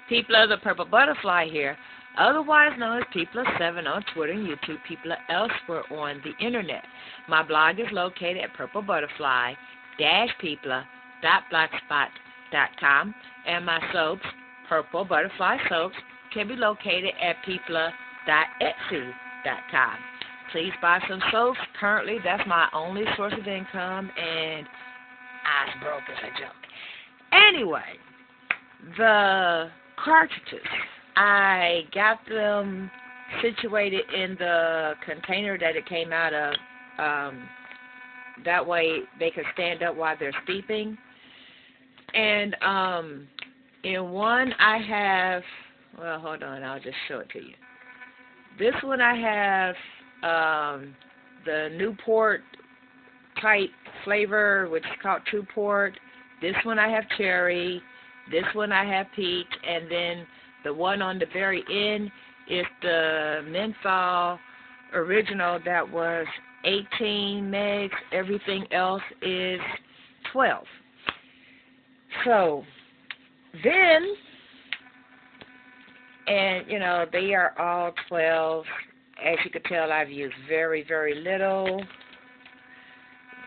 People of the Purple Butterfly here, otherwise known as People7 on Twitter and YouTube, people elsewhere on the internet. My blog is located at purplebutterfly-people.blogspot.com, and my soaps, Purple Butterfly Soaps, can be located at people.etsy.com. Please buy some soaps. Currently, that's my only source of income, and I was broke as a joke. Anyway, the cartridges, I got them situated in the container that it came out of. That way they could stand up while they're steeping. And in one I have, well, hold on, I'll just show it to you. This one I have the Newport type flavor, which is called Newport. This one I have cherry. This one I have peach. And then the one on the very end is the menthol original that was 18 megs. Everything else is 12. So then, and you know, they are all 12. As you can tell, I've used very, very little.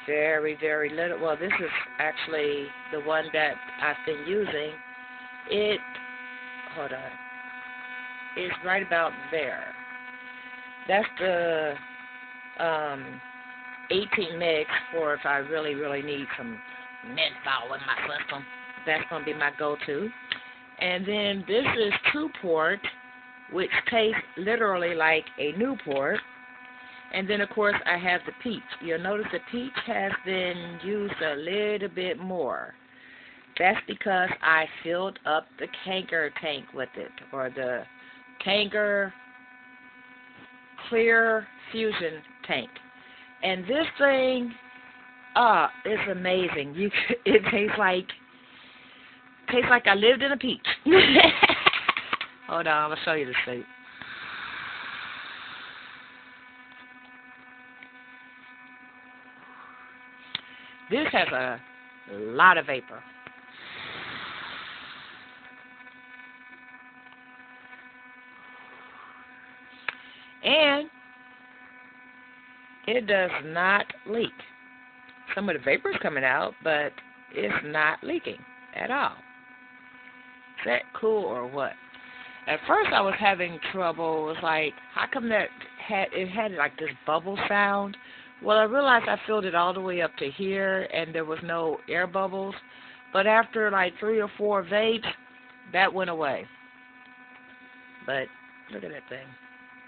Very, very little. Well, this is actually the one that I've been using. Hold on. It's right about there. That's the 18 megs for if I really, really need some menthol in my system. That's going to be my go-to. And then this is Newport, which tastes literally like a Newport. And then, of course, I have the peach. You'll notice the peach has been used a little bit more. That's because I filled up the Kangar tank with it, or the Kangar Clear Fusion tank. And this thing, it's amazing. It tastes like I lived in a peach. Hold on, I'm gonna show you the shape. This has a lot of vapor. And it does not leak. Some of the vapor is coming out, but it's not leaking at all. Is that cool or what? At first I was having trouble. It was like, how come that it had like this bubble sound? Well, I realized I filled it all the way up to here, and there was no air bubbles. But after like 3 or 4 vapes, that went away. But look at that thing.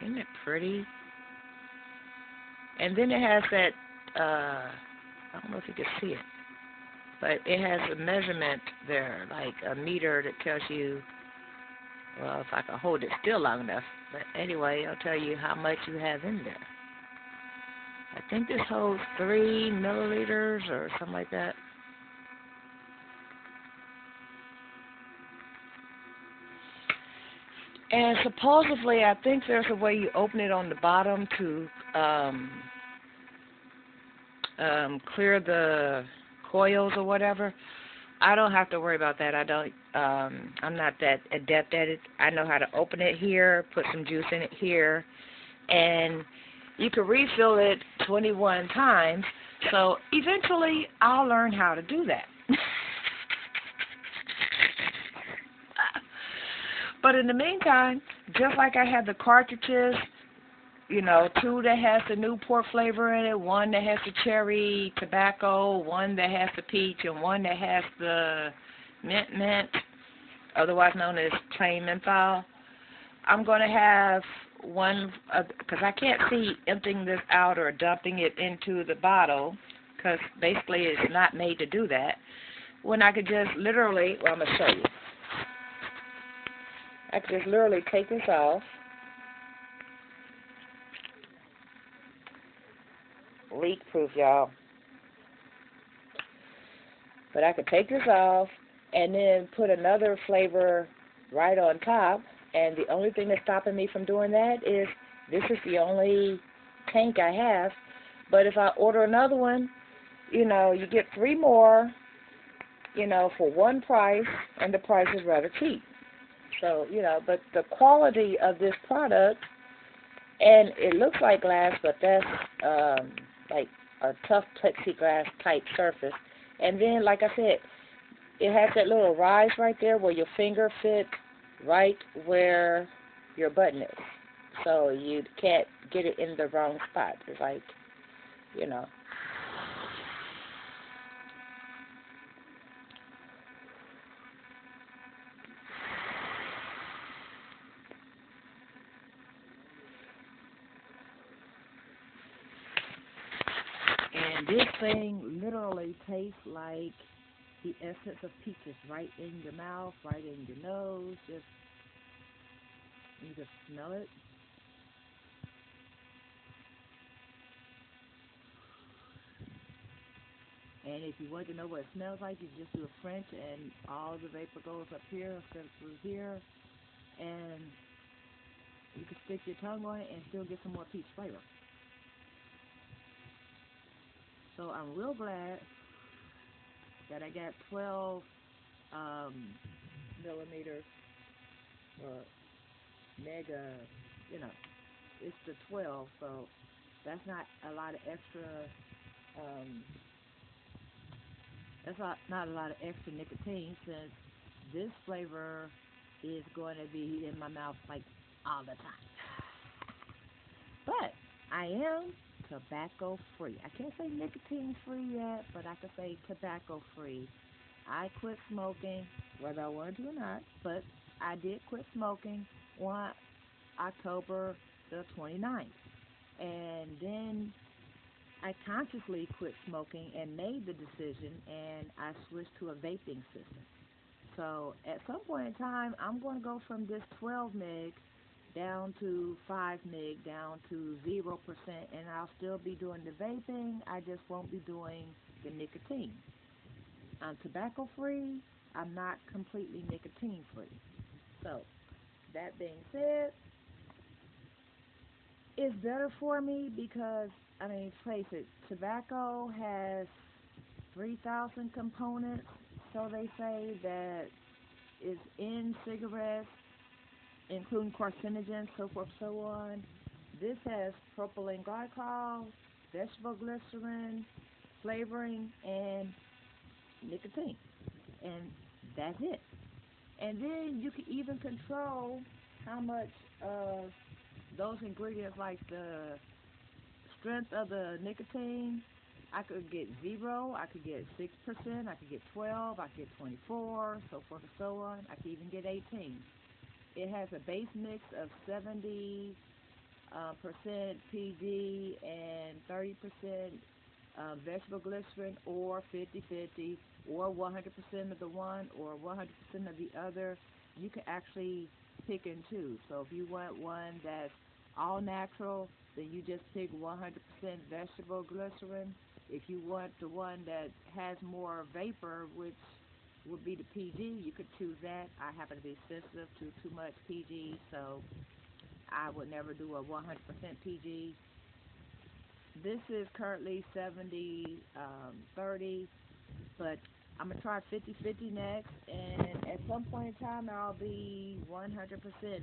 Isn't it pretty? And then it has that, I don't know if you can see it, but it has a measurement there, like a meter that tells you, well, if I can hold it still long enough. But anyway, I'll tell you how much you have in there. I think this holds 3 milliliters or something like that. And supposedly, I think there's a way you open it on the bottom to clear the coils or whatever. I don't have to worry about that. I'm not that adept at it. I know how to open it here, put some juice in it here, and you can refill it 21 times. So eventually, I'll learn how to do that. But in the meantime, just like I had the cartridges, you know, 2 that has the Newport flavor in it, 1 that has the cherry tobacco, 1 that has the peach, and 1 that has the mint, otherwise known as plain menthol. I'm going to have one, because I can't see emptying this out or dumping it into the bottle, because basically it's not made to do that, when I could just literally, well, I'm going to show you. I could just literally take this off, leak-proof, y'all. But I could take this off and then put another flavor right on top, and the only thing that's stopping me from doing that is this is the only tank I have. But if I order another one, you know, you get 3 more, you know, for one price, and the price is rather cheap. So, but the quality of this product, and it looks like glass, but that's like a tough plexiglass type surface. And then, like I said, it has that little rise right there where your finger fits right where your button is. So you can't get it in the wrong spot. It's like, you know. And this thing literally tastes like the essence of peaches right in your mouth, right in your nose. Just you just smell it. And if you want to know what it smells like, you just do a French, and all the vapor goes up here instead of through here, and you can stick your tongue on it and still get some more peach flavor. So I'm real glad that I got 12 um, millimeters or mega, you know, it's the 12, so that's not a lot of extra, um, not a lot of extra nicotine, since this flavor is going to be in my mouth like all the time. But I am tobacco free. I can't say nicotine free yet, but I can say tobacco free. I quit smoking, whether I wanted to or not, but I did quit smoking on October the 29th. And then I consciously quit smoking and made the decision, and I switched to a vaping system. So at some point in time, I'm going to go from this 12 meg down to 5 meg, down to 0%, and I'll still be doing the vaping. I just won't be doing the nicotine. I'm tobacco free. I'm not completely nicotine free. So that being said, it's better for me because, I mean, face it, tobacco has 3,000 components, so they say, that is in cigarettes, including carcinogens, so forth, so on. This has propylene glycol, vegetable glycerin, flavoring, and nicotine. And that's it. And then you can even control how much of those ingredients, like the strength of the nicotine. I could get 0, I could get 6%, I could get 12, I could get 24, so forth and so on. I could even get 18. It has a base mix of 70 percent PG and 30% vegetable glycerin, or 50-50, or 100% of the one or 100% of the other. You can actually pick and choose. So if you want one that's all natural, then you just pick 100% vegetable glycerin. If you want the one that has more vapor, which would be the PG, you could choose that. I happen to be sensitive to too much PG, so I would never do a 100% PG. This is currently 70-30, but I'm going to try 50-50 next, and at some point in time I'll be 100%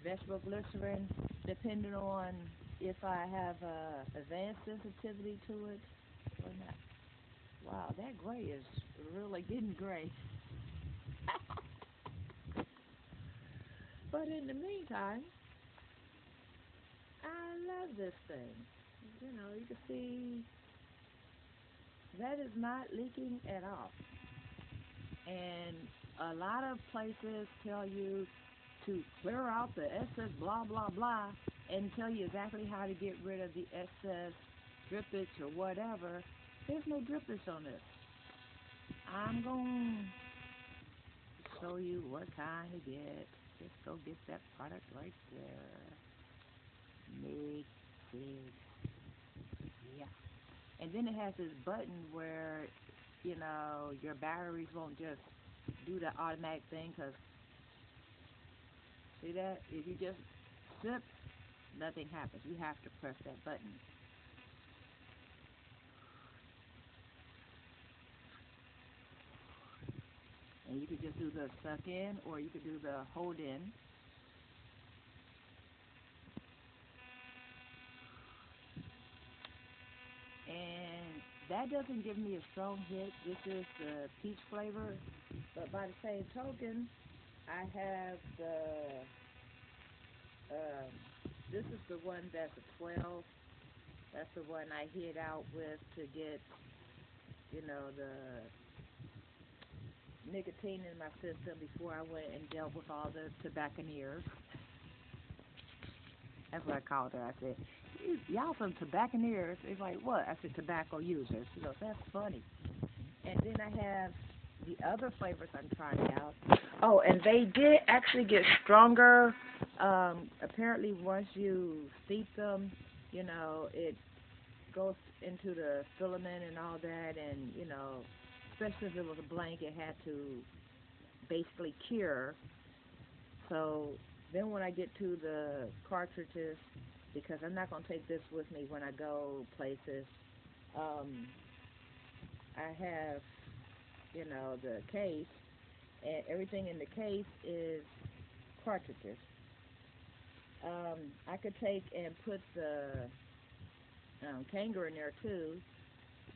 vegetable glycerin, depending on if I have advanced sensitivity to it or not. Wow, that gray is really getting gray. But in the meantime, I love this thing. You can see that is not leaking at all. And a lot of places tell you to clear out the excess blah, blah, blah, and tell you exactly how to get rid of the excess drippage or whatever. There's no drippage on this. I'm going to show you what kind to get. Just go get that product right there. Make it. Yeah. And then it has this button where, your batteries won't just do the automatic thing, because, see that? If you just sip, nothing happens. You have to press that button. And you could just do the suck in, or you could do the hold in. And that doesn't give me a strong hit. This is the peach flavor, but by the same token, I have this is the one that's a 12. That's the one I hit out with to get, the nicotine in my system before I went and dealt with all the tobacconeers. That's what I called her. I said, y'all some tobacconeers. They're like, what? I said, tobacco users. She goes, that's funny. And then I have the other flavors I'm trying out. Oh, and they did actually get stronger. Apparently, once you steep them, it goes into the filament and all that. And, especially if it was a blank, it had to basically cure. So then when I get to the cartridges, because I'm not going to take this with me when I go places, I have, the case, and everything in the case is cartridges. I could take and put the Kanger in there too,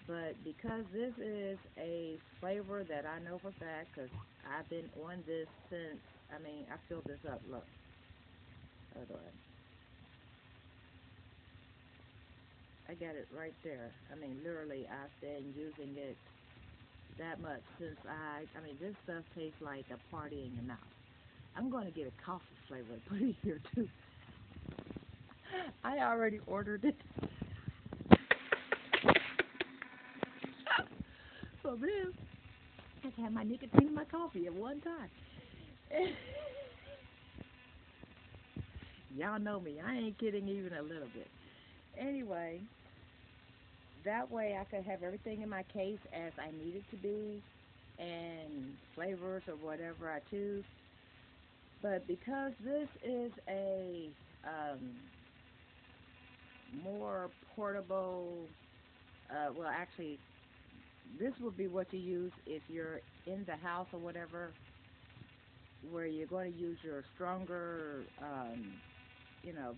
but because this is a flavor that I know for a fact, because I've been on this since, I filled this up, look. Hold on. I got it right there. Literally, I've been using it that much since this stuff tastes like a party in your mouth. I'm going to get a coffee flavor and put it here too. I already ordered it. So this, I can have my nicotine in my coffee at one time. Y'all know me. I ain't kidding even a little bit. Anyway, that way I could have everything in my case as I need it to be, and flavors or whatever I choose. But because this is a more portable, actually, this would be what you use if you're in the house or whatever, where you're going to use your stronger,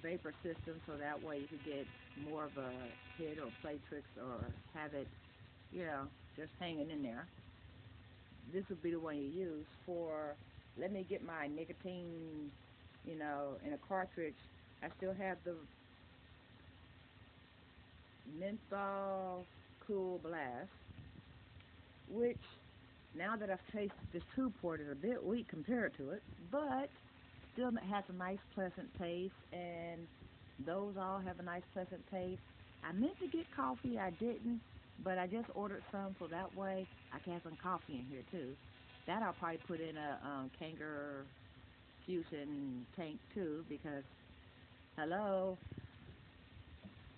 vapor system, so that way you could get more of a hit or play tricks or have it, just hanging in there. This would be the one you use for, let me get my nicotine, in a cartridge. I still have the menthol cool blast, which now that I've tasted this 2-port is a bit weak compared to it, but still has a nice pleasant taste, and those all have a nice pleasant taste. I meant to get coffee, I didn't, but I just ordered some, so that way I can have some coffee in here too. That I'll probably put in a Kanger Fusion tank too, because hello,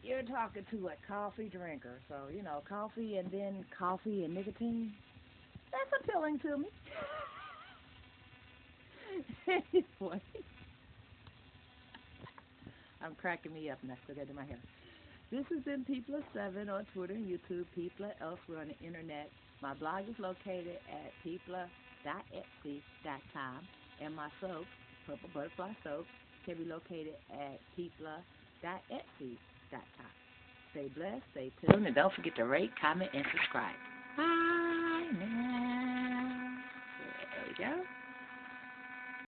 you're talking to a coffee drinker, so coffee and then coffee and nicotine, that's appealing to me. Anyway, I'm cracking me up, and I still got to do my hair. This has been Peepla7 on Twitter and YouTube, Peepla elsewhere on the internet. My blog is located at peepla.etsy.com, and my soap, Purple Butterfly Soap, can be located at peepla.etsy.com. Stay blessed, stay tuned, and don't forget to rate, comment, and subscribe. Bye now. There we go.